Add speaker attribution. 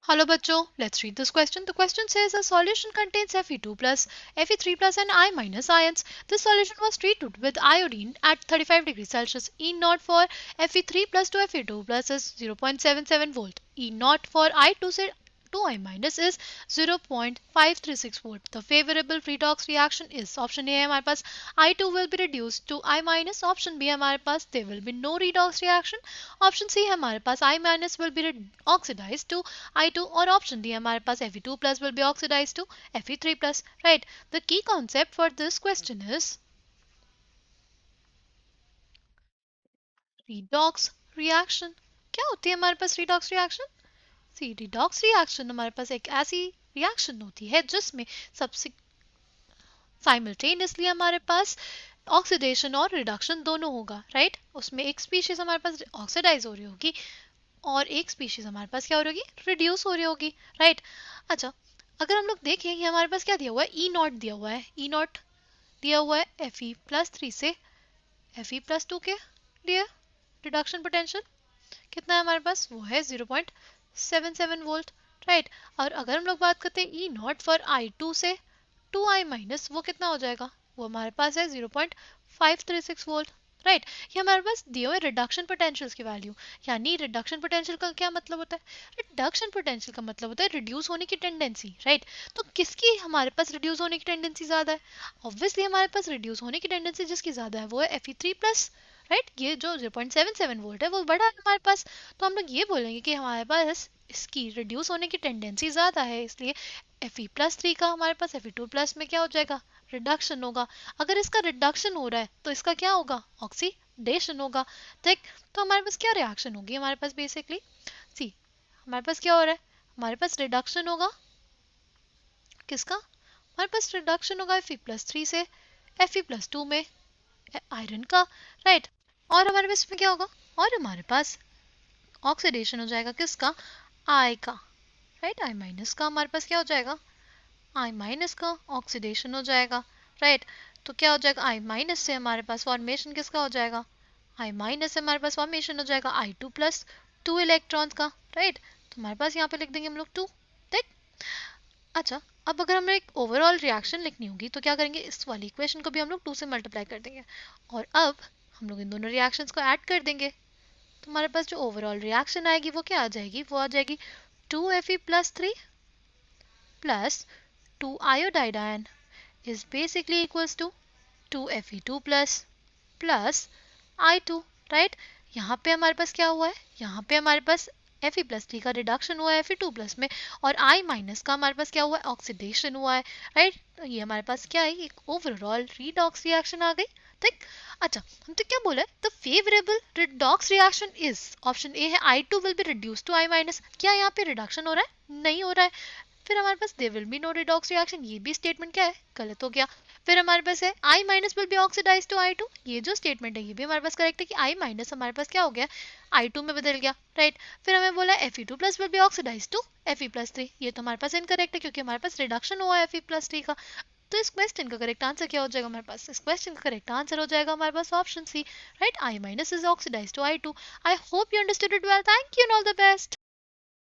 Speaker 1: Hello bachcho, let's read this question. The question says a solution contains Fe2 plus, Fe3 plus and I minus ions. This solution was treated with iodine at 35 degrees Celsius. E naught for Fe3 plus to Fe2 plus is 0.77 volt. E naught for I2 से 2I minus is 0.536 volt. The favorable redox reaction is option A है हमारे पास I2 will be reduced to I minus. Option B है हमारे पास there will be no redox reaction. Option C है हमारे पास I minus will be oxidized to I2 or option D हमारे पास Fe2 plus will be oxidized to Fe3 plus. Right. The key concept for this question is redox reaction. क्या होती है हमारे पास redox reaction? See, redox reaction हमारे पास एक ऐसी reaction होती है जिसमें सबसे साइमल्टेनियसली हमारे पास ऑक्सीडेशन और रिडक्शन दोनों होगा. राइट. उसमें एक स्पीशीज हमारे पास ऑक्सीडाइज हो रही होगी और एक स्पीशीज हमारे पास क्या हो रही होगी, रिड्यूस हो रही होगी. राइट. अच्छा, अगर हम लोग देखें कि हमारे पास क्या दिया हुआ है, ई नॉट दिया हुआ है. ई नॉट दिया हुआ है Fe प्लस 3 से Fe प्लस 2 के लिए रिडक्शन पोटेंशियल कितना है हमारे पास, वो है 0.77 वोल्ट. राइट. और अगर हम लोग बात करते हैं ई नॉट फॉर I2 से 2I माइनस, वो कितना हो जाएगा, वो हमारे पास है 0.536 वोल्ट. राइट. ये हमारे पास दिए हुए रिडक्शन पोटेंशियल्स की वैल्यू. यानी रिडक्शन पोटेंशियल का क्या मतलब होता है, रिडक्शन पोटेंशियल का मतलब होता है रिड्यूस होने की टेंडेंसी. राइट. तो किसकी हमारे पास रिड्यूस होने की टेंडेंसी ज्यादा है, ऑब्वियसली हमारे पास रिड्यूस होने की टेंडेंसी जिसकी ज्यादा है वो है Fe3 प्लस. राइट. ये जो 0.77 वोल्ट है वो बड़ा है हमारे पास. तो हम लोग ये बोलेंगे कि हमारे पास इसकी रिड्यूस होने की टेंडेंसी ज्यादा है, इसलिए Fe प्लस 3 का हमारे पास Fe2 प्लस में क्या हो जाएगा, रिडक्शन होगा. अगर इसका रिडक्शन हो रहा है तो इसका क्या होगा, ऑक्सीडेशन होगा. ठीक. तो हमारे पास क्या रिएक्शन होगी, हमारे पास बेसिकली सी हमारे पास क्या हो रहा है, हमारे पास रिडक्शन होगा किसका, हमारे पास रिडक्शन होगा Fe प्लस 3 से Fe प्लस 2 में आयरन का. राइट. और हमारे पास में क्या होगा, और हमारे पास ऑक्सीडेशन हो जाएगा किसका, आई का. राइट. आई माइनस का हमारे पास क्या हो जाएगा, आई माइनस का ऑक्सीडेशन हो जाएगा. राइट. तो क्या हो जाएगा, आई माइनस से हमारे पास फॉर्मेशन किसका हो जाएगा, आई माइनस से हमारे पास फॉर्मेशन हो जाएगा I2 प्लस 2 इलेक्ट्रॉन्स का. राइट. तो हमारे पास यहाँ पे लिख देंगे हम लोग 2. ठीक. अच्छा, अब अगर हमें एक ओवरऑल रिएक्शन लिखनी होगी तो क्या करेंगे, इस वाली इक्वेशन को भी हम लोग 2 से मल्टीप्लाई कर देंगे और अब हम लोग इन दोनों रिएक्शंस को ऐड कर देंगे. तो हमारे पास जो ओवरऑल रिएक्शन आएगी वो क्या आ जाएगी, वो आ जाएगी 2Fe plus 3 plus 2 iodide ion is basically equals to 2Fe2 plus I2. Right. यहाँ पे हमारे पास क्या हुआ है, यहाँ पे हमारे पास Fe प्लस 3 का रिडक्शन हुआ है Fe2 प्लस में और I माइनस का हमारे पास क्या हुआ है, ऑक्सीडेशन हुआ है. राइट. तो ये हमारे पास क्या है, एक ओवरऑल रिडॉक्स रिएक्शन आ गई. ठीक. अच्छा, हम तो क्या बोला है, the favourable redox reaction is option A है I2 will be reduce to I minus. क्या यहाँ पे रिडक्शन हो रहा है, नहीं हो रहा है. फिर हमारे पास there will be no redox reaction, ये भी स्टेटमेंट क्या है, गलत हो गया. फिर हमारे पास है I minus will be oxidise to I2, ये जो स्टेटमेंट है ये भी हमारे पास करेक्ट है कि I माइनस हमारे पास क्या हो गया, I2 में बदल गया. राइट. फिर हमें बोला Fe2 plus will be oxidise to Fe plus 3, ये तो हमारे पास इनकरेक्ट है क्योंकि हमारे पास रिडक्शन हुआ है Fe प्लस 3 का. तो इस क्वेश्चन का करेक्ट आंसर क्या हो जाएगा हमारे पास, इस क्वेश्चन का करेक्ट आंसर हो जाएगा हमारे पास option C. Right. I minus is oxidise to I2. I hope you understood it well. Thank you and all the best.